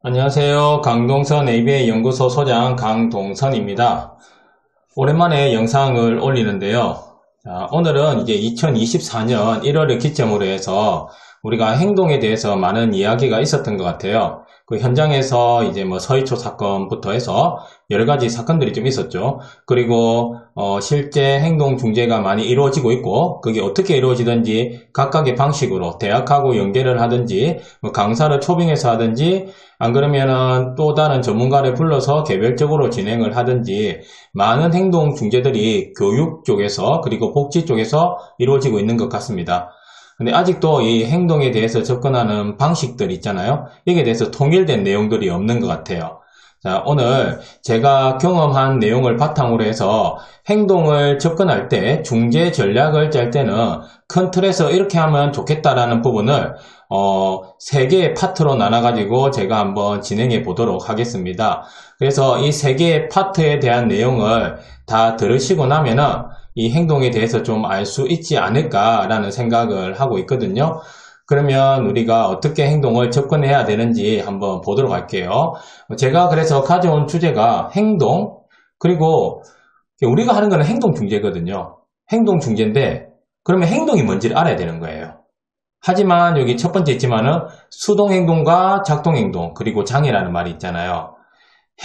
안녕하세요. 강동선 ABA 연구소 소장 강동선입니다. 오랜만에 영상을 올리는데요. 자, 오늘은 이제 2024년 1월을 기점으로 해서 우리가 행동에 대해서 많은 이야기가 있었던 것 같아요. 그 현장에서 이제 뭐 서희초 사건부터 해서 여러 가지 사건들이 좀 있었죠. 그리고 실제 행동 중재가 많이 이루어지고 있고, 그게 어떻게 이루어지든지 각각의 방식으로 대학하고 연계를 하든지, 뭐 강사를 초빙해서 하든지, 안 그러면은 또 다른 전문가를 불러서 개별적으로 진행을 하든지, 많은 행동 중재들이 교육 쪽에서 그리고 복지 쪽에서 이루어지고 있는 것 같습니다. 근데 아직도 이 행동에 대해서 접근하는 방식들 있잖아요. 여기에 대해서 통일된 내용들이 없는 것 같아요. 자, 오늘 제가 경험한 내용을 바탕으로 해서 행동을 접근할 때 중재 전략을 짤 때는 큰 틀에서 이렇게 하면 좋겠다라는 부분을 세 개의 파트로 나눠가지고 제가 한번 진행해 보도록 하겠습니다. 그래서 이 세 개의 파트에 대한 내용을 다 들으시고 나면은 이 행동에 대해서 좀 알 수 있지 않을까라는 생각을 하고 있거든요. 그러면 우리가 어떻게 행동을 접근해야 되는지 한번 보도록 할게요. 제가 그래서 가져온 주제가 행동, 그리고 우리가 하는 거는 행동 중재거든요. 행동 중재인데, 그러면 행동이 뭔지를 알아야 되는 거예요. 하지만 여기 첫 번째 있지만은 수동행동과 작동행동, 그리고 장애라는 말이 있잖아요.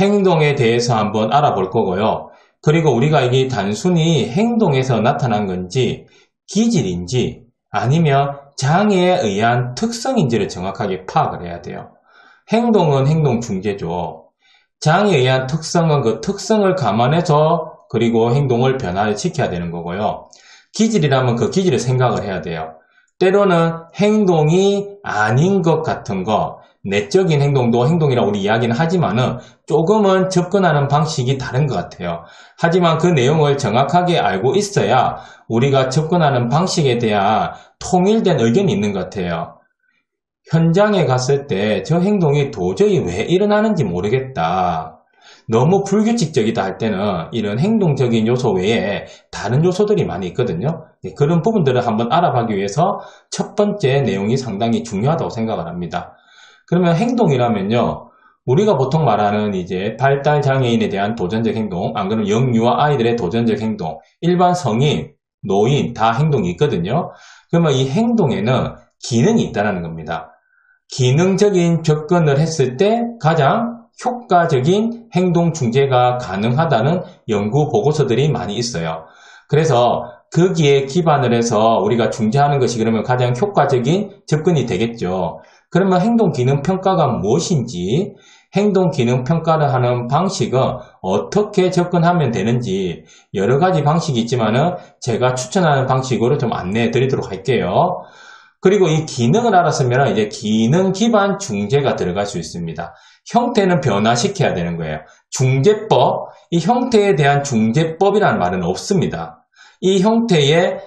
행동에 대해서 한번 알아볼 거고요. 그리고 우리가 이게 단순히 행동에서 나타난 건지 기질인지 아니면 장애에 의한 특성인지를 정확하게 파악을 해야 돼요. 행동은 행동 중재죠. 장애에 의한 특성은 그 특성을 감안해서 그리고 행동을 변화시켜야 되는 거고요. 기질이라면 그 기질을 생각을 해야 돼요. 때로는 행동이 아닌 것 같은 거, 내적인 행동도 행동이라고 우리 이야기는 하지만은 조금은 접근하는 방식이 다른 것 같아요. 하지만 그 내용을 정확하게 알고 있어야 우리가 접근하는 방식에 대한 통일된 의견이 있는 것 같아요. 현장에 갔을 때 저 행동이 도저히 왜 일어나는지 모르겠다. 너무 불규칙적이다 할 때는 이런 행동적인 요소 외에 다른 요소들이 많이 있거든요. 그런 부분들을 한번 알아보기 위해서 첫 번째 내용이 상당히 중요하다고 생각을 합니다. 그러면 행동이라면요, 우리가 보통 말하는 이제 발달 장애인에 대한 도전적 행동, 안 그러면 영유아 아이들의 도전적 행동, 일반 성인, 노인 다 행동이 있거든요. 그러면 이 행동에는 기능이 있다는 겁니다. 기능적인 접근을 했을 때 가장 효과적인 행동 중재가 가능하다는 연구 보고서들이 많이 있어요. 그래서 거기에 기반을 해서 우리가 중재하는 것이 그러면 가장 효과적인 접근이 되겠죠. 그러면 행동 기능 평가가 무엇인지, 행동 기능 평가를 하는 방식은 어떻게 접근하면 되는지 여러 가지 방식이 있지만은 제가 추천하는 방식으로 좀 안내해 드리도록 할게요. 그리고 이 기능을 알았으면 이제 기능 기반 중재가 들어갈 수 있습니다. 형태는 변화시켜야 되는 거예요. 중재법, 이 형태에 대한 중재법이라는 말은 없습니다. 이 형태의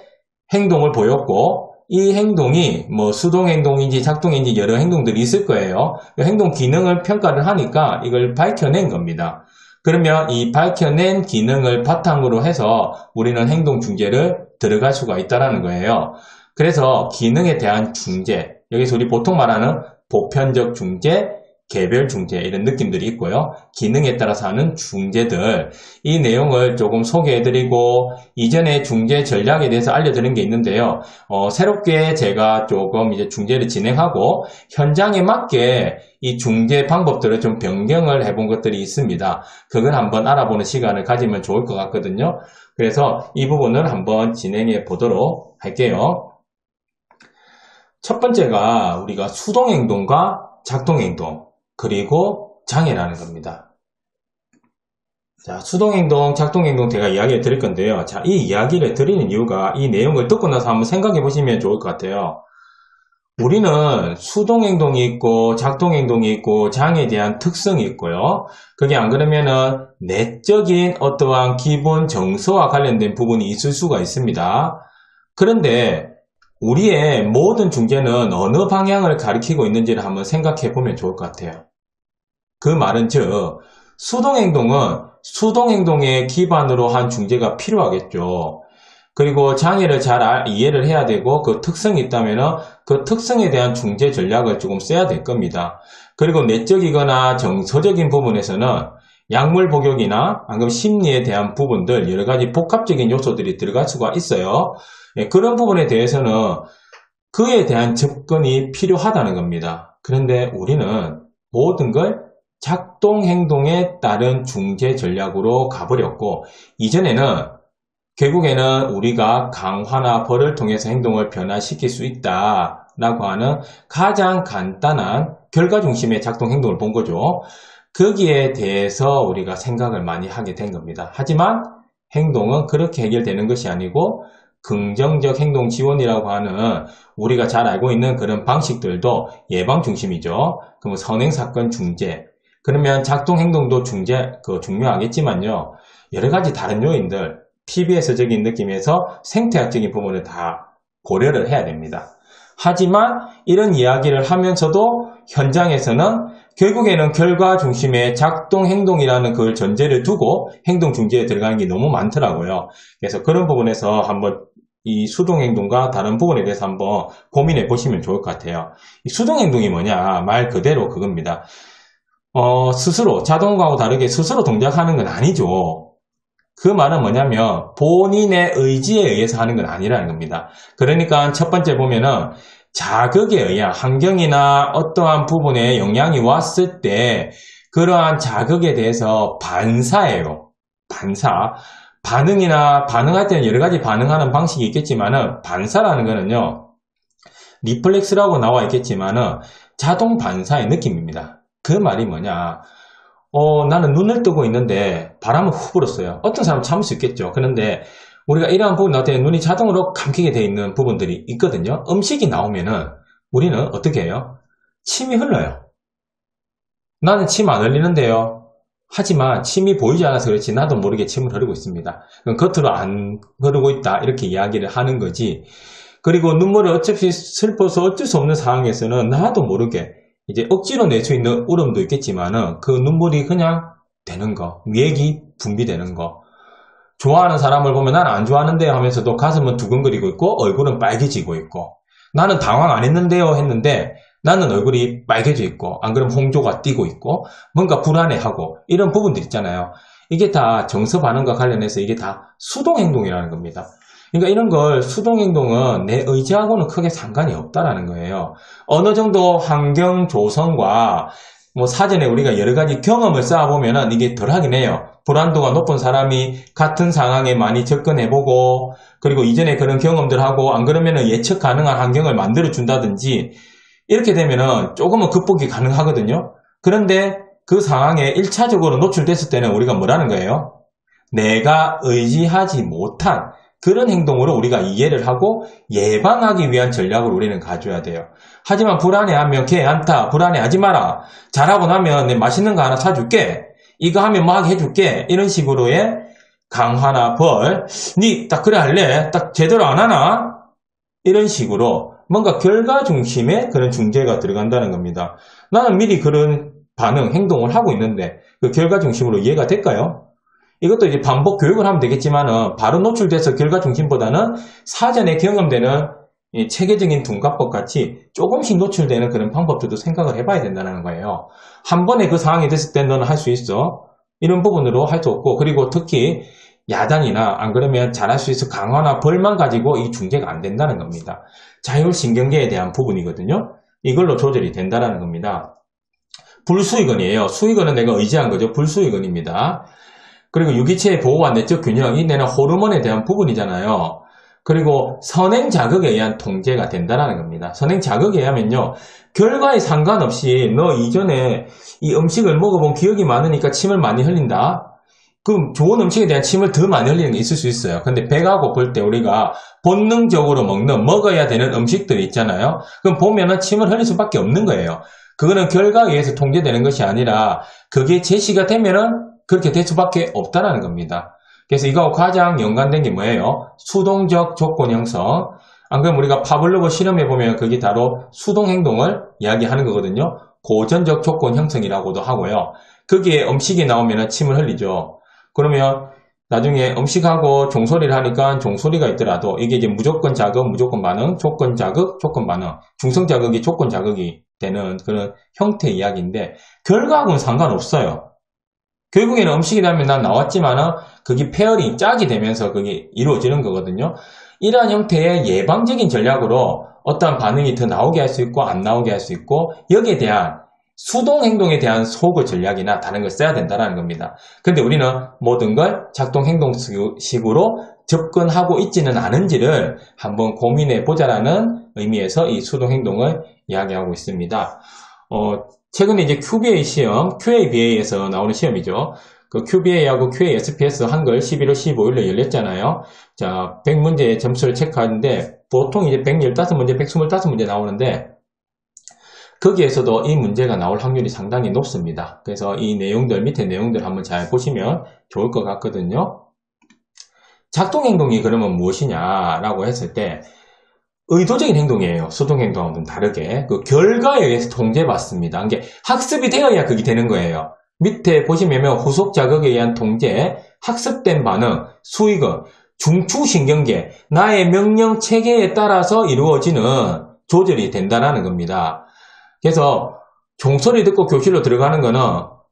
행동을 보였고 이 행동이 뭐 수동행동인지 작동인지 여러 행동들이 있을 거예요. 행동 기능을 평가를 하니까 이걸 밝혀낸 겁니다. 그러면 이 밝혀낸 기능을 바탕으로 해서 우리는 행동 중재를 들어갈 수가 있다는 거예요. 그래서 기능에 대한 중재, 여기서 우리 보통 말하는 보편적 중재, 개별 중재 이런 느낌들이 있고요. 기능에 따라서 하는 중재들, 이 내용을 조금 소개해드리고 이전에 중재 전략에 대해서 알려드린 게 있는데요. 새롭게 제가 조금 이제 중재를 진행하고 현장에 맞게 이 중재 방법들을 좀 변경을 해본 것들이 있습니다. 그걸 한번 알아보는 시간을 가지면 좋을 것 같거든요. 그래서 이 부분을 한번 진행해 보도록 할게요. 첫 번째가 우리가 수동행동과 작동행동, 그리고 장애라는 겁니다. 자, 수동행동, 작동행동 제가 이야기를 드릴 건데요. 자, 이 이야기를 드리는 이유가 이 내용을 듣고 나서 한번 생각해 보시면 좋을 것 같아요. 우리는 수동행동이 있고 작동행동이 있고 장애에 대한 특성이 있고요. 그게 안 그러면은 내적인 어떠한 기본 정서와 관련된 부분이 있을 수가 있습니다. 그런데 우리의 모든 중재는 어느 방향을 가리키고 있는지를 한번 생각해 보면 좋을 것 같아요. 그 말은 즉 수동행동은 수동행동에 기반으로 한 중재가 필요하겠죠. 그리고 장애를 잘 이해를 해야 되고 그 특성이 있다면 그 특성에 대한 중재 전략을 조금 써야 될 겁니다. 그리고 내적이거나 정서적인 부분에서는 약물 복용이나 심리에 대한 부분들 여러 가지 복합적인 요소들이 들어갈 수가 있어요. 그런 부분에 대해서는 그에 대한 접근이 필요하다는 겁니다. 그런데 우리는 모든 걸 작동 행동에 따른 중재 전략으로 가버렸고, 이전에는 결국에는 우리가 강화나 벌을 통해서 행동을 변화시킬 수 있다라고 하는 가장 간단한 결과 중심의 작동 행동을 본 거죠. 거기에 대해서 우리가 생각을 많이 하게 된 겁니다. 하지만 행동은 그렇게 해결되는 것이 아니고 긍정적 행동 지원이라고 하는 우리가 잘 알고 있는 그런 방식들도 예방 중심이죠. 그럼 선행사건 중재. 그러면 작동 행동도 중요하겠지만요. 여러 가지 다른 요인들, TBS적인 느낌에서 생태학적인 부분을 다 고려를 해야 됩니다. 하지만 이런 이야기를 하면서도 현장에서는 결국에는 결과 중심의 작동 행동이라는 그 전제를 두고 행동 중재에 들어가는 게 너무 많더라고요. 그래서 그런 부분에서 한번 이 수동 행동과 다른 부분에 대해서 한번 고민해 보시면 좋을 것 같아요. 이 수동 행동이 뭐냐? 말 그대로 그겁니다. 스스로 자동과하고 다르게 스스로 동작하는 건 아니죠. 그 말은 뭐냐면 본인의 의지에 의해서 하는 건 아니라는 겁니다. 그러니까 첫 번째 보면은 자극에 의한 환경이나 어떠한 부분에 영향이 왔을 때 그러한 자극에 대해서 반사예요. 반사. 반응이나 반응할 때는 여러 가지 반응하는 방식이 있겠지만은 반사라는 거는요. 리플렉스라고 나와 있겠지만은 자동 반사의 느낌입니다. 그 말이 뭐냐. 나는 눈을 뜨고 있는데 바람을 훅 불었어요. 어떤 사람은 참을 수 있겠죠. 그런데 우리가 이러한 부분 같은 눈이 자동으로 감기게 되어 있는 부분들이 있거든요. 음식이 나오면은 우리는 어떻게 해요? 침이 흘러요. 나는 침 안 흘리는데요. 하지만 침이 보이지 않아서 그렇지 나도 모르게 침을 흐르고 있습니다. 그럼 겉으로 안 흐르고 있다 이렇게 이야기를 하는 거지. 그리고 눈물을 어차피 슬퍼서 어쩔 수 없는 상황에서는 나도 모르게 이제 억지로 낼 수 있는 울음도 있겠지만은 그 눈물이 그냥 되는 거, 위액이 분비되는 거. 좋아하는 사람을 보면 나는 안 좋아하는데요 하면서도 가슴은 두근거리고 있고 얼굴은 빨개지고 있고 나는 당황 안 했는데요 했는데 나는 얼굴이 빨개져 있고 안 그러면 홍조가 띄고 있고 뭔가 불안해하고 이런 부분들 있잖아요. 이게 다 정서 반응과 관련해서 이게 다 수동행동이라는 겁니다. 그러니까 이런 걸 수동행동은 내 의지하고는 크게 상관이 없다라는 거예요. 어느 정도 환경 조성과 뭐 사전에 우리가 여러 가지 경험을 쌓아보면은 이게 덜 하긴 해요. 불안도가 높은 사람이 같은 상황에 많이 접근해보고 그리고 이전에 그런 경험들하고 안 그러면은 예측 가능한 환경을 만들어준다든지 이렇게 되면은 조금은 극복이 가능하거든요. 그런데 그 상황에 1차적으로 노출됐을 때는 우리가 뭐라는 거예요? 내가 의지하지 못한 그런 행동으로 우리가 이해를 하고 예방하기 위한 전략을 우리는 가져야 돼요. 하지만 불안해하면 걔 안타, 불안해하지 마라. 잘하고 나면 내 맛있는 거 하나 사줄게. 이거 하면 뭐 하게 해줄게. 이런 식으로의 강화나 벌. 니 딱 그래 할래? 딱 제대로 안 하나? 이런 식으로 뭔가 결과 중심의 그런 중재가 들어간다는 겁니다. 나는 미리 그런 반응, 행동을 하고 있는데 그 결과 중심으로 이해가 될까요? 이것도 이제 반복 교육을 하면 되겠지만은 바로 노출돼서 결과 중심보다는 사전에 경험되는 이 체계적인 둔갑법 같이 조금씩 노출되는 그런 방법들도 생각을 해봐야 된다는 거예요. 한 번에 그 상황이 됐을 때 너는 할 수 있어. 이런 부분으로 할 수 없고 그리고 특히 야단이나 안 그러면 잘할 수 있어 강화나 벌만 가지고 이 중재가 안 된다는 겁니다. 자율신경계에 대한 부분이거든요. 이걸로 조절이 된다는 겁니다. 불수의건이에요. 수의건은 내가 의지한 거죠. 불수의건입니다. 그리고 유기체의 보호와 내적 균형, 이 내는 호르몬에 대한 부분이잖아요. 그리고 선행 자극에 의한 통제가 된다는 겁니다. 선행 자극에 의하면요. 결과에 상관없이 너 이전에 이 음식을 먹어본 기억이 많으니까 침을 많이 흘린다. 그럼 좋은 음식에 대한 침을 더 많이 흘리는 게 있을 수 있어요. 근데 배가 고플 때 우리가 본능적으로 먹어야 되는 음식들이 있잖아요. 그럼 보면은 침을 흘릴 수밖에 없는 거예요. 그거는 결과에 의해서 통제되는 것이 아니라 그게 제시가 되면은 그렇게 될 수밖에 없다는 겁니다. 그래서 이거하고 가장 연관된 게 뭐예요? 수동적 조건 형성. 안 그러면 우리가 파블로브 실험해보면 그게 바로 수동행동을 이야기하는 거거든요. 고전적 조건 형성이라고도 하고요. 거기에 음식이 나오면 침을 흘리죠. 그러면 나중에 음식하고 종소리를 하니까 종소리가 있더라도 이게 이제 무조건 자극, 무조건 반응, 조건 자극, 조건 반응, 중성 자극이 조건 자극이 되는 그런 형태 이야기인데 결과하고는 상관없어요. 결국에는 음식이 되면 난 나왔지만은 그게 페어링, 짝이 되면서 그게 이루어지는 거거든요. 이러한 형태의 예방적인 전략으로 어떠한 반응이 더 나오게 할 수 있고 안 나오게 할 수 있고 여기에 대한 수동 행동에 대한 소그 전략이나 다른 걸 써야 된다는 겁니다. 근데 우리는 모든 걸 작동 행동식으로 접근하고 있지는 않은지를 한번 고민해 보자라는 의미에서 이 수동 행동을 이야기하고 있습니다. 최근에 이제 QBA 시험, QABA에서 나오는 시험이죠. 그 QBA하고 QASPS 한글 11월 15일에 열렸잖아요. 자, 100문제 점수를 체크하는데 보통 이제 115문제, 125문제 나오는데 거기에서도 이 문제가 나올 확률이 상당히 높습니다. 그래서 이 내용들, 밑에 내용들 한번 잘 보시면 좋을 것 같거든요. 작동행동이 그러면 무엇이냐라고 했을 때 의도적인 행동이에요. 수동행동하고는 다르게. 그 결과에 의해서 통제받습니다. 이게 학습이 되어야 그게 되는 거예요. 밑에 보시면 후속 자극에 의한 통제, 학습된 반응, 수익은 중추신경계, 나의 명령 체계에 따라서 이루어지는 조절이 된다는 겁니다. 그래서 종소리 듣고 교실로 들어가는 거는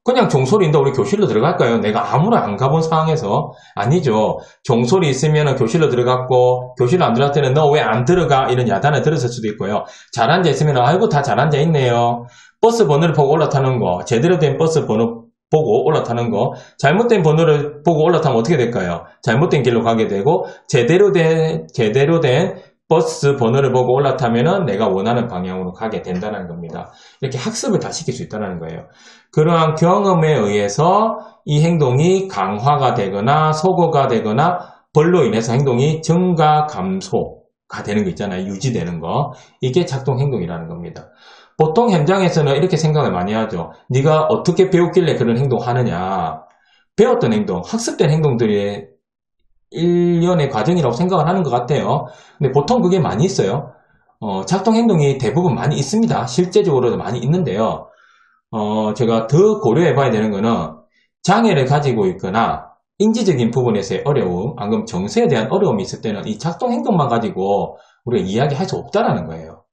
그냥 종소리인데 우리 교실로 들어갈까요? 내가 아무나 안 가본 상황에서 아니죠. 종소리 있으면 교실로 들어갔고 교실로 안 들어갈 때는 너 왜 안 들어가? 이런 야단을 들었을 수도 있고요. 잘 앉아있으면 아이고 다 잘 앉아있네요. 버스 번호를 보고 올라타는 거, 제대로 된 버스 번호 보고 올라타는 거, 잘못된 번호를 보고 올라타면 어떻게 될까요? 잘못된 길로 가게 되고 제대로 된 버스 번호를 보고 올라타면은 내가 원하는 방향으로 가게 된다는 겁니다. 이렇게 학습을 다 시킬 수 있다는 거예요. 그러한 경험에 의해서 이 행동이 강화가 되거나 소거가 되거나 벌로 인해서 행동이 증가, 감소가 되는 거 있잖아요. 유지되는 거. 이게 작동 행동이라는 겁니다. 보통 현장에서는 이렇게 생각을 많이 하죠. 네가 어떻게 배웠길래 그런 행동하느냐. 배웠던 행동, 학습된 행동들이 일련의 과정이라고 생각을 하는 것 같아요. 근데 보통 그게 많이 있어요. 작동 행동이 대부분 많이 있습니다. 실제적으로도 많이 있는데요. 제가 더 고려해 봐야 되는 거는 장애를 가지고 있거나 인지적인 부분에서의 어려움, 방금 정서에 대한 어려움이 있을 때는 이 작동 행동만 가지고 우리가 이야기할 수 없다라는 거예요.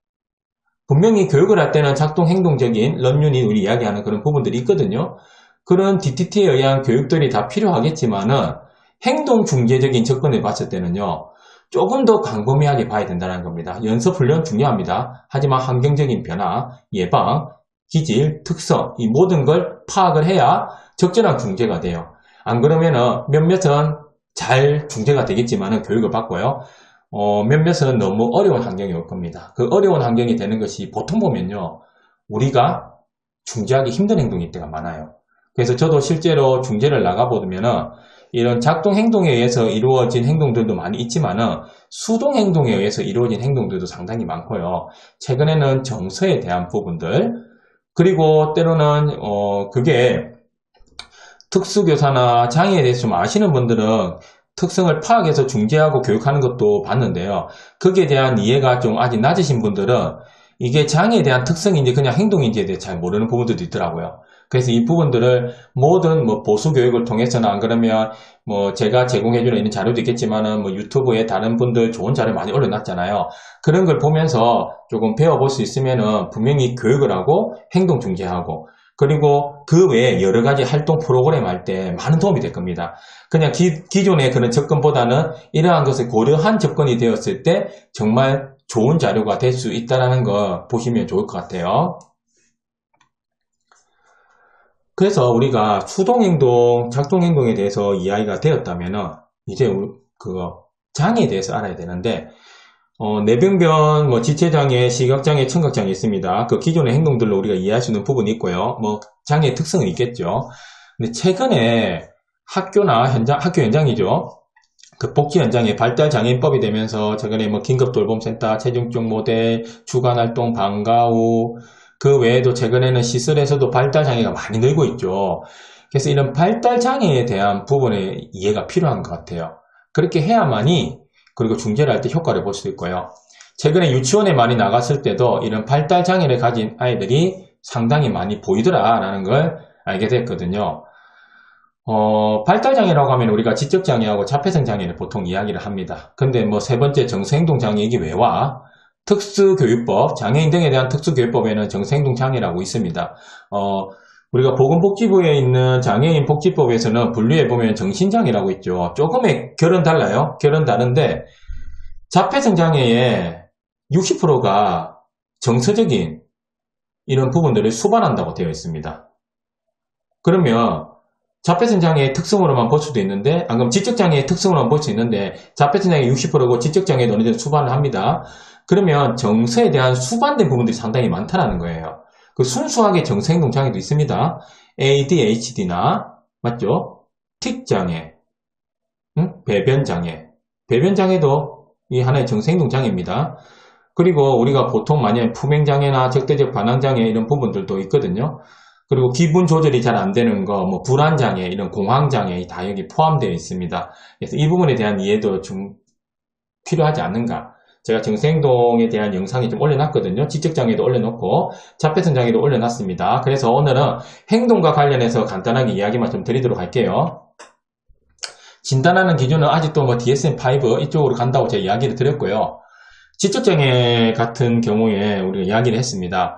분명히 교육을 할 때는 작동 행동적인 런유닛 우리 이야기하는 그런 부분들이 있거든요. 그런 DTT에 의한 교육들이 다 필요하겠지만은 행동 중재적인 접근을 봤을 때는요. 조금 더 광범위하게 봐야 된다는 겁니다. 연습 훈련 중요합니다. 하지만 환경적인 변화, 예방, 기질, 특성 이 모든 걸 파악을 해야 적절한 중재가 돼요. 안 그러면은 몇몇은 잘 중재가 되겠지만은 교육을 받고요. 몇몇은 너무 어려운 환경이 올 겁니다. 그 어려운 환경이 되는 것이 보통 보면요. 우리가 중재하기 힘든 행동일 때가 많아요. 그래서 저도 실제로 중재를 나가보면은 이런 작동 행동에 의해서 이루어진 행동들도 많이 있지만은 수동 행동에 의해서 이루어진 행동들도 상당히 많고요. 최근에는 정서에 대한 부분들 그리고 때로는 그게 특수교사나 장애에 대해서 좀 아시는 분들은 특성을 파악해서 중재하고 교육하는 것도 봤는데요. 거기에 대한 이해가 좀 아직 낮으신 분들은 이게 장애에 대한 특성인지 그냥 행동인지에 대해 잘 모르는 부분들도 있더라고요. 그래서 이 부분들을 모든 보수 교육을 통해서는 안 그러면 제가 제공해주는 이런 자료도 있겠지만은 유튜브에 다른 분들 좋은 자료 많이 올려놨잖아요. 그런 걸 보면서 조금 배워볼 수 있으면은 분명히 교육을 하고 행동 중재하고 그리고 그 외에 여러 가지 활동 프로그램 할 때 많은 도움이 될 겁니다. 그냥 기존의 그런 접근보다는 이러한 것을 고려한 접근이 되었을 때 정말 좋은 자료가 될 수 있다는 거 보시면 좋을 것 같아요. 그래서 우리가 수동행동, 작동행동에 대해서 이야기가 되었다면은 이제 장애에 대해서 알아야 되는데 뇌병변, 지체장애, 시각장애, 청각장애 있습니다. 그 기존의 행동들로 우리가 이해할 수 있는 부분이 있고요. 장애의 특성은 있겠죠. 근데 최근에 학교 현장이죠. 그 복지 현장에 발달장애인법이 되면서 최근에 긴급돌봄센터, 체중증 모델, 주간활동, 방과후, 그 외에도 최근에는 시설에서도 발달장애가 많이 늘고 있죠. 그래서 이런 발달장애에 대한 부분의 이해가 필요한 것 같아요. 그렇게 해야만이 그리고 중재를 할 때 효과를 볼 수 있고요. 최근에 유치원에 많이 나갔을 때도 이런 발달장애를 가진 아이들이 상당히 많이 보이더라라는 걸 알게 됐거든요. 발달장애라고 하면 우리가 지적장애하고 자폐성장애를 보통 이야기를 합니다. 근데 세 번째 정서행동장애 이게 왜 와? 특수교육법, 장애인 등에 대한 특수교육법에는 정서행동장애라고 있습니다. 우리가 보건복지부에 있는 장애인 복지법에서는 분류해보면 정신장애라고 있죠. 조금의 결은 달라요. 결은 다른데 자폐성장애의 60%가 정서적인 이런 부분들을 수반한다고 되어 있습니다. 그러면 자폐성장애의 특성으로만 볼 수도 있는데, 그럼 지적장애의 특성으로만 볼 수 있는데 자폐성장애 60%고 지적장애도 어느 정도 수반을 합니다. 그러면 정서에 대한 수반된 부분들이 상당히 많다는 거예요. 그 순수하게 정서행동장애도 있습니다. ADHD나 맞죠? 틱장애, 배변장애. 배변장애도 이 하나의 정서행동장애입니다. 그리고 우리가 보통 만약에 품행장애나 적대적 반항장애 이런 부분들도 있거든요. 그리고 기분 조절이 잘 안 되는 거, 뭐 불안장애, 이런 공황장애 다 여기 포함되어 있습니다. 그래서 이 부분에 대한 이해도 좀 필요하지 않는가. 제가 정서행동에 대한 영상이 좀 올려놨거든요. 지적장애도 올려놓고 자폐성장애도 올려놨습니다. 그래서 오늘은 행동과 관련해서 간단하게 이야기만 좀 드리도록 할게요. 진단하는 기준은 아직도 뭐 DSM-5 이쪽으로 간다고 제가 이야기를 드렸고요. 지적장애 같은 경우에 우리가 이야기를 했습니다.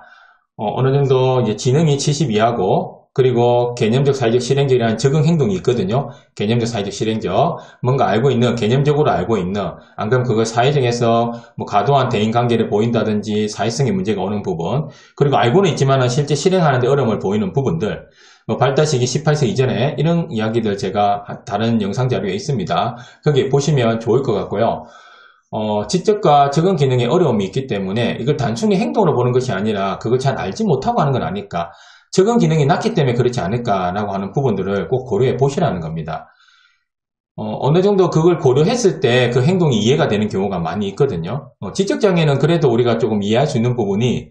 어느 정도 이제 지능이 70 이하고, 그리고 개념적 사회적 실행적이라는 적응 행동이 있거든요. 개념적 사회적 실행적, 뭔가 알고 있는, 개념적으로 알고 있는, 안 그러면 그걸 사회적에서 뭐 과도한 대인관계를 보인다든지 사회성의 문제가 오는 부분, 그리고 알고는 있지만 실제 실행하는 데 어려움을 보이는 부분들, 뭐 발달시기 18세 이전에 이런 이야기들 제가 다른 영상 자료에 있습니다. 거기에 보시면 좋을 것 같고요. 지적과 적응 기능에 어려움이 있기 때문에 이걸 단순히 행동으로 보는 것이 아니라 그걸 잘 알지 못하고 하는 건 아닐까. 적응 기능이 낮기 때문에 그렇지 않을까라고 하는 부분들을 꼭 고려해 보시라는 겁니다. 어느 정도 그걸 고려했을 때 그 행동이 이해가 되는 경우가 많이 있거든요. 지적장애는 그래도 우리가 조금 이해할 수 있는 부분이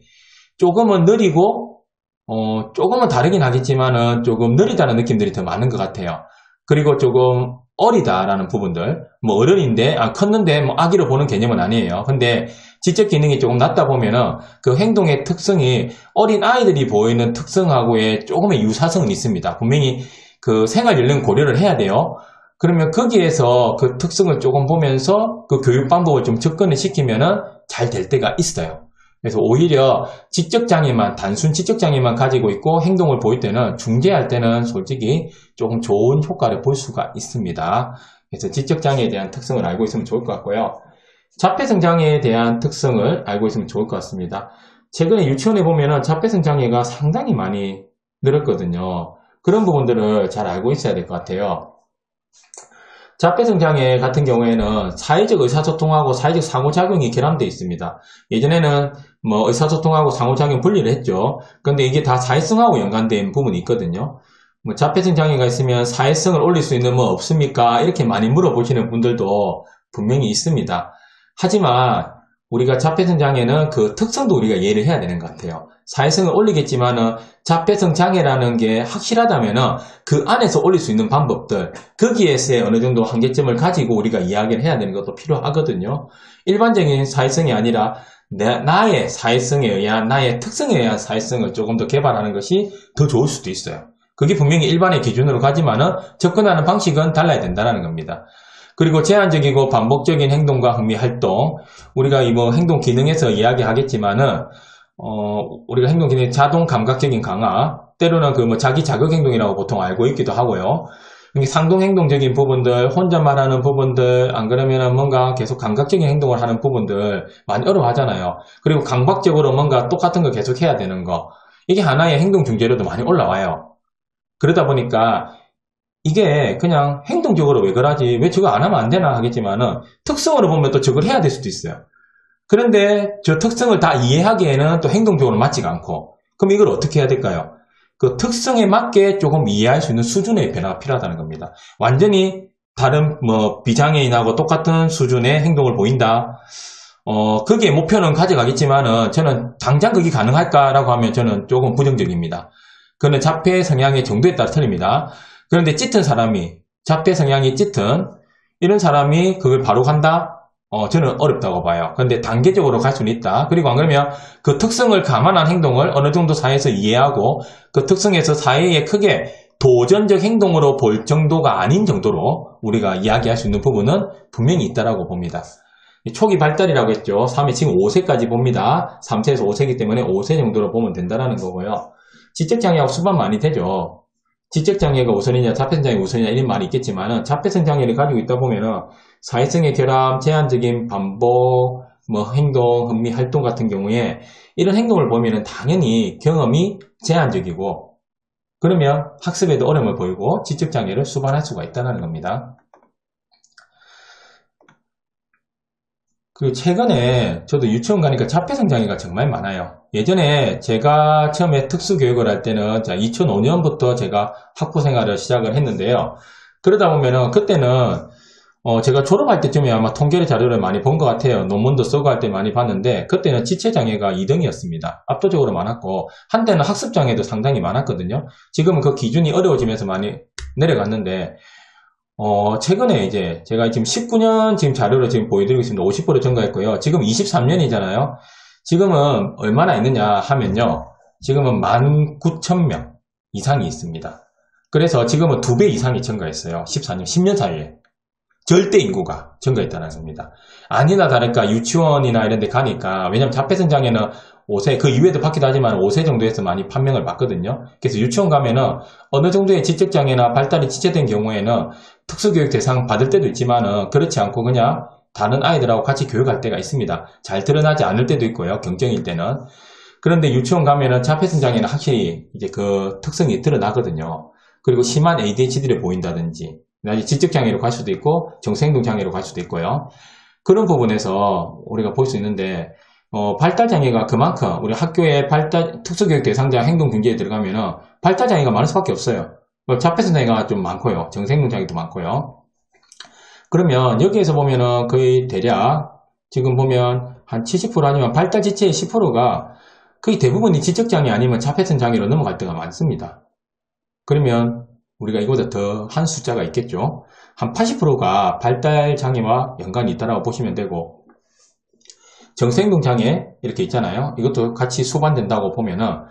조금은 느리고, 조금은 다르긴 하겠지만은 조금 느리다는 느낌들이 더 많은 것 같아요. 그리고 조금 어리다라는 부분들, 뭐 어른인데, 컸는데 뭐 아기로 보는 개념은 아니에요. 근데 지적 기능이 조금 낮다 보면은 그 행동의 특성이 어린 아이들이 보이는 특성하고의 조금의 유사성은 있습니다. 분명히 그 생활 연령 고려를 해야 돼요. 그러면 거기에서 그 특성을 조금 보면서 그 교육 방법을 좀 접근을 시키면은 잘 될 때가 있어요. 그래서 오히려 지적장애만, 단순 지적장애만 가지고 있고 행동을 보일 때는, 중재할 때는 솔직히 조금 좋은 효과를 볼 수가 있습니다. 그래서 지적장애에 대한 특성을 알고 있으면 좋을 것 같고요. 자폐성장애에 대한 특성을 알고 있으면 좋을 것 같습니다. 최근에 유치원에 보면은 자폐성장애가 상당히 많이 늘었거든요. 그런 부분들을 잘 알고 있어야 될 것 같아요. 자폐성장애 같은 경우에는 사회적 의사소통하고 사회적 상호작용이 결함되어 있습니다. 예전에는 뭐 의사소통하고 상호작용 분리를 했죠. 그런데 이게 다 사회성하고 연관된 부분이 있거든요. 뭐 자폐성장애가 있으면 사회성을 올릴 수 있는 뭐 없습니까? 이렇게 많이 물어보시는 분들도 분명히 있습니다. 하지만 우리가 자폐성장애는 그 특성도 우리가 이해를 해야 되는 것 같아요. 사회성을 올리겠지만은 자폐성장애라는 게 확실하다면은 그 안에서 올릴 수 있는 방법들, 거기에서의 어느 정도 한계점을 가지고 우리가 이야기를 해야 되는 것도 필요하거든요. 일반적인 사회성이 아니라 나의 사회성에 의한, 나의 특성에 의한 사회성을 조금 더 개발하는 것이 더 좋을 수도 있어요. 그게 분명히 일반의 기준으로 가지만은 접근하는 방식은 달라야 된다는 겁니다. 그리고 제한적이고 반복적인 행동과 흥미 활동, 우리가 이 뭐 행동 기능에서 이야기하겠지만은 우리가 행동 기능 자동 감각적인 강화, 때로는 그 뭐 자기 자극 행동이라고 보통 알고 있기도 하고요. 상동 행동적인 부분들, 혼자 말하는 부분들, 안 그러면은 뭔가 계속 감각적인 행동을 하는 부분들 많이 어려워하잖아요. 그리고 강박적으로 뭔가 똑같은 거 계속 해야 되는 거, 이게 하나의 행동 중재로도 많이 올라와요. 그러다 보니까 이게 그냥 행동적으로 왜 그러지, 왜 저거 안 하면 안 되나 하겠지만은 특성으로 보면 또 저걸 해야 될 수도 있어요. 그런데 저 특성을 다 이해하기에는 또 행동적으로 맞지가 않고, 그럼 이걸 어떻게 해야 될까요? 그 특성에 맞게 조금 이해할 수 있는 수준의 변화가 필요하다는 겁니다. 완전히 다른 뭐 비장애인하고 똑같은 수준의 행동을 보인다. 거기에 목표는 가져가겠지만은 저는 당장 그게 가능할까라고 하면 저는 조금 부정적입니다. 그거는 자폐 성향의 정도에 따라 틀립니다. 그런데 짙은 사람이, 자폐 성향이 짙은 이런 사람이 그걸 바로 간다? 저는 어렵다고 봐요. 그런데 단계적으로 갈 수는 있다. 그리고 안 그러면 그 특성을 감안한 행동을 어느 정도 사회에서 이해하고 그 특성에서 사회에 크게 도전적 행동으로 볼 정도가 아닌 정도로 우리가 이야기할 수 있는 부분은 분명히 있다라고 봅니다. 초기 발달이라고 했죠. 3회, 지금 5세까지 봅니다. 3세에서 5세이기 때문에 5세 정도로 보면 된다는 거고요. 지적장애하고 수반 많이 되죠. 지적장애가 우선이냐 자폐성장애가 우선이냐 이런 말이 있겠지만은 자폐성장애를 가지고 있다 보면은 사회성의 결함, 제한적인 반복, 행동, 흥미, 활동 같은 경우에 이런 행동을 보면은 당연히 경험이 제한적이고 그러면 학습에도 어려움을 보이고 지적장애를 수반할 수가 있다는 겁니다. 그리고 최근에 저도 유치원 가니까 자폐성장애가 정말 많아요. 예전에 제가 처음에 특수교육을 할 때는 2005년부터 제가 학부 생활을 시작을 했는데요. 그러다 보면은 그때는 제가 졸업할 때쯤에 아마 통계의 자료를 많이 본 것 같아요. 논문도 쓰고 할 때 많이 봤는데 그때는 지체장애가 2등이었습니다. 압도적으로 많았고 한때는 학습장애도 상당히 많았거든요. 지금은 그 기준이 어려워지면서 많이 내려갔는데 최근에 이제 제가 지금 19년 지금 자료를 지금 보여드리고 있습니다. 50% 증가했고요. 지금 23년이잖아요. 지금은 얼마나 있느냐 하면요. 지금은 19,000명 이상이 있습니다. 그래서 지금은 2배 이상이 증가했어요. 14년, 10년 사이에. 절대 인구가 증가했다는 겁니다. 아니나 다를까 유치원이나 이런 데 가니까 왜냐면 자폐성장애는 5세, 그 이외에도 받기도 하지만 5세 정도에서 많이 판명을 받거든요. 그래서 유치원 가면은 어느 정도의 지적장애나 발달이 지체된 경우에는 특수교육 대상 받을 때도 있지만은 그렇지 않고 그냥 다른 아이들하고 같이 교육할 때가 있습니다. 잘 드러나지 않을 때도 있고요. 경쟁일 때는. 그런데 유치원 가면은 자폐성장애는 확실히 이제 그 특성이 드러나거든요. 그리고 심한 ADHD를 보인다든지 지적장애로 갈 수도 있고 정서행동장애로 갈 수도 있고요. 그런 부분에서 우리가 볼 수 있는데 발달장애가 그만큼 우리 학교의 특수교육 대상자 행동경제에 들어가면은 발달장애가 많을 수밖에 없어요. 자폐성장애가 좀 많고요. 정서행동장애도 많고요. 그러면 여기에서 보면은 거의 대략 지금 보면 한 70% 아니면 발달 지체의 10%가 거의 대부분이 지적장애 아니면 자폐성장애로 넘어갈 때가 많습니다. 그러면 우리가 이거보다 더 한 숫자가 있겠죠. 한 80%가 발달장애와 연관이 있다고 보시면 되고 정서행동장애 이렇게 있잖아요. 이것도 같이 수반된다고 보면은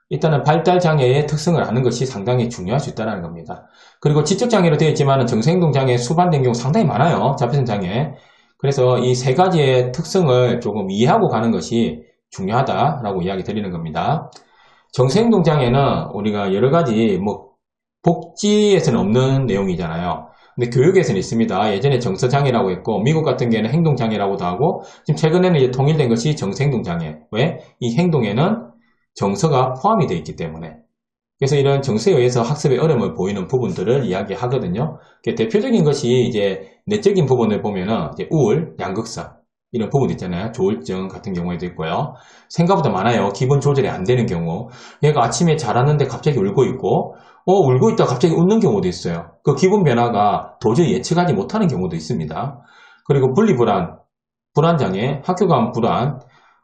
일단은 발달장애의 특성을 아는 것이 상당히 중요할 수 있다는 겁니다. 그리고 지적장애로 되어 있지만 정서행동장애 수반된 경우 상당히 많아요. 자폐성장애. 그래서 이 세 가지의 특성을 조금 이해하고 가는 것이 중요하다라고 이야기 드리는 겁니다. 정서행동장애는 우리가 여러 가지 복지에서는 없는 내용이잖아요. 근데 교육에서는 있습니다. 예전에 정서장애라고 했고 미국 같은 경우에는 행동장애라고도 하고 지금 최근에는 이제 통일된 것이 정서행동장애. 왜? 이 행동에는 정서가 포함이 되어 있기 때문에. 그래서 이런 정서에 의해서 학습에 어려움을 보이는 부분들을 이야기하거든요. 대표적인 것이 이제 내적인 부분을 보면은 이제 우울, 양극성 이런 부분 있잖아요. 조울증 같은 경우에도 있고요. 생각보다 많아요. 기분 조절이 안 되는 경우. 얘가 아침에 잘하는데 갑자기 울고 있고 울고 있다가 갑자기 웃는 경우도 있어요. 그 기분 변화가 도저히 예측하지 못하는 경우도 있습니다. 그리고 분리불안, 불안장애, 학교 간 불안,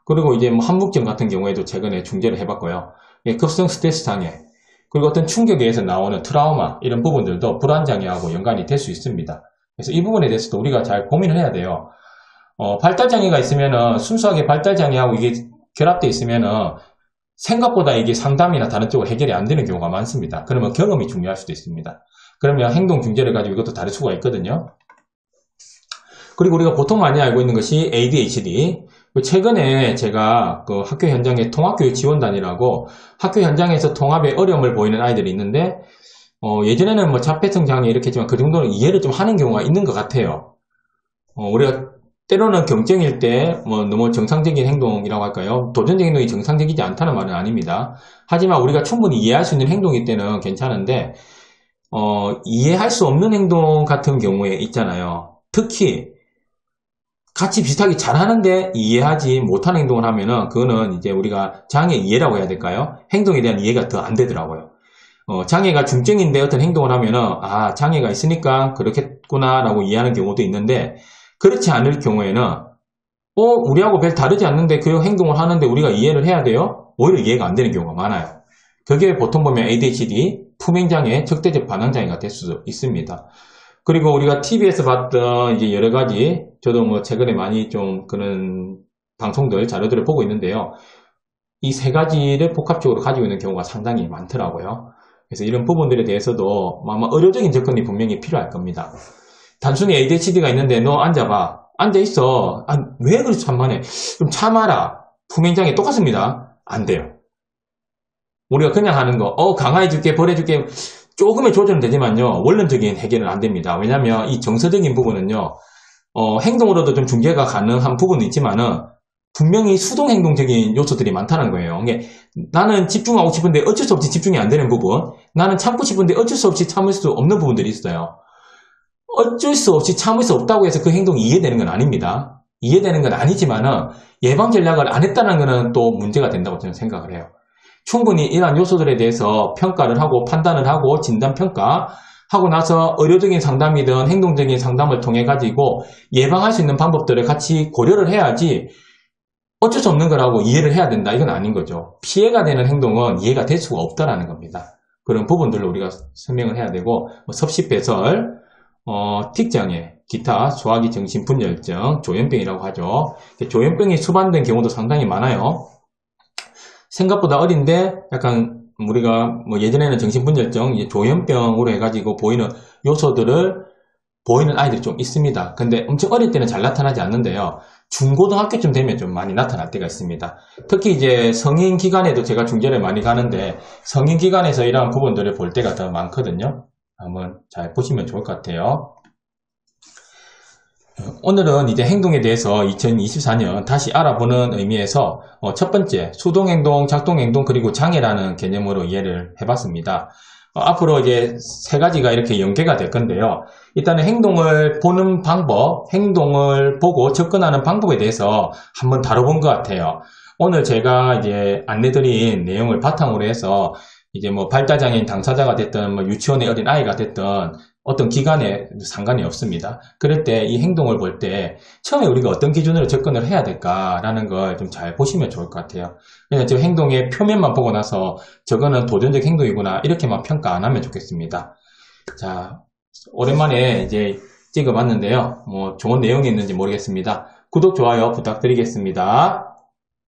그리고 이제 한묵증 같은 경우에도 최근에 중재를 해봤고요. 급성 스트레스 장애, 그리고 어떤 충격에 의해서 나오는 트라우마, 이런 부분들도 불안장애하고 연관이 될 수 있습니다. 그래서 이 부분에 대해서도 우리가 잘 고민을 해야 돼요. 발달장애가 있으면은 순수하게 발달장애하고 이게 결합되어 있으면은 생각보다 이게 상담이나 다른 쪽으로 해결이 안 되는 경우가 많습니다. 그러면 경험이 중요할 수도 있습니다. 그러면 행동 중재를 가지고 이것도 다를 수가 있거든요. 그리고 우리가 보통 많이 알고 있는 것이 ADHD. 최근에 제가 그 학교 현장에 통합교육 지원단이라고 학교 현장에서 통합에 어려움을 보이는 아이들이 있는데 예전에는 자폐성 장애 이렇게 했지만 그 정도는 이해를 좀 하는 경우가 있는 것 같아요. 우리가 때로는 경쟁일 때 너무 정상적인 행동이라고 할까요? 도전적인 행동이 정상적이지 않다는 말은 아닙니다. 하지만 우리가 충분히 이해할 수 있는 행동일 때는 괜찮은데 이해할 수 없는 행동 같은 경우에 있잖아요. 특히 같이 비슷하게 잘하는데 이해하지 못하는 행동을 하면은 그거는 이제 우리가 장애 이해라고 해야 될까요? 행동에 대한 이해가 더 안 되더라고요. 장애가 중증인데 어떤 행동을 하면은 장애가 있으니까 그렇겠구나 라고 이해하는 경우도 있는데 그렇지 않을 경우에는 우리하고 별 다르지 않는데 그 행동을 하는데 우리가 이해를 해야 돼요? 오히려 이해가 안 되는 경우가 많아요. 그게 보통 보면 ADHD, 품행장애, 적대적 반항장애가 될 수 있습니다. 그리고 우리가 TV에서 봤던 이제 여러 가지, 저도 최근에 많이 좀 그런 방송들, 자료들을 보고 있는데요. 이 세 가지를 복합적으로 가지고 있는 경우가 상당히 많더라고요. 그래서 이런 부분들에 대해서도 아마 의료적인 접근이 분명히 필요할 겁니다. 단순히 ADHD가 있는데 너 앉아봐. 앉아있어. 아, 왜 그렇게 산만해? 좀 참아라. 품행장애 똑같습니다. 안 돼요. 우리가 그냥 하는 거, 강화해줄게, 벌해줄게, 조금의 조절은 되지만요, 원론적인 해결은 안 됩니다. 왜냐면 이 정서적인 부분은요, 행동으로도 좀 중재가 가능한 부분도 있지만은, 분명히 수동행동적인 요소들이 많다는 거예요. 이게 나는 집중하고 싶은데 어쩔 수 없이 집중이 안 되는 부분, 나는 참고 싶은데 어쩔 수 없이 참을 수 없는 부분들이 있어요. 어쩔 수 없이 참을 수 없다고 해서 그 행동이 이해되는 건 아닙니다. 이해되는 건 아니지만은 예방 전략을 안 했다는 것은 또 문제가 된다고 저는 생각을 해요. 충분히 이러한 요소들에 대해서 평가를 하고 판단을 하고 진단평가 하고 나서 의료적인 상담이든 행동적인 상담을 통해 가지고 예방할 수 있는 방법들을 같이 고려를 해야지 어쩔 수 없는 거라고 이해를 해야 된다. 이건 아닌 거죠. 피해가 되는 행동은 이해가 될 수가 없다라는 겁니다. 그런 부분들로 우리가 설명을 해야 되고 섭식배설, 틱장애, 기타, 소화기 정신분열증, 조현병이라고 하죠. 조현병이 수반된 경우도 상당히 많아요. 생각보다 어린데 약간 우리가 뭐 예전에는 정신분열증, 조현병으로 해가지고 보이는 요소들을 보이는 아이들이 좀 있습니다. 근데 엄청 어릴 때는 잘 나타나지 않는데요. 중고등학교쯤 되면 좀 많이 나타날 때가 있습니다. 특히 이제 성인 기간에도 제가 중재를 많이 가는데 성인 기간에서 이러한 부분들을 볼 때가 더 많거든요. 한번 잘 보시면 좋을 것 같아요. 오늘은 이제 행동에 대해서 2024년 다시 알아보는 의미에서 첫 번째 수동행동, 작동행동 그리고 장애라는 개념으로 이해를 해봤습니다. 앞으로 이제 세 가지가 이렇게 연계가 될 건데요. 일단은 행동을 보는 방법, 행동을 보고 접근하는 방법에 대해서 한번 다뤄본 것 같아요. 오늘 제가 이제 안내드린 내용을 바탕으로 해서 이제 뭐 발달장애인 당사자가 됐든 뭐 유치원의 어린 아이가 됐든 어떤 기간에 상관이 없습니다. 그럴 때 이 행동을 볼 때 처음에 우리가 어떤 기준으로 접근을 해야 될까라는 걸 좀 잘 보시면 좋을 것 같아요. 그냥 저 행동의 표면만 보고 나서 저거는 도전적 행동이구나 이렇게만 평가 안 하면 좋겠습니다. 자, 오랜만에 이제 찍어봤는데요. 뭐 좋은 내용이 있는지 모르겠습니다. 구독, 좋아요 부탁드리겠습니다.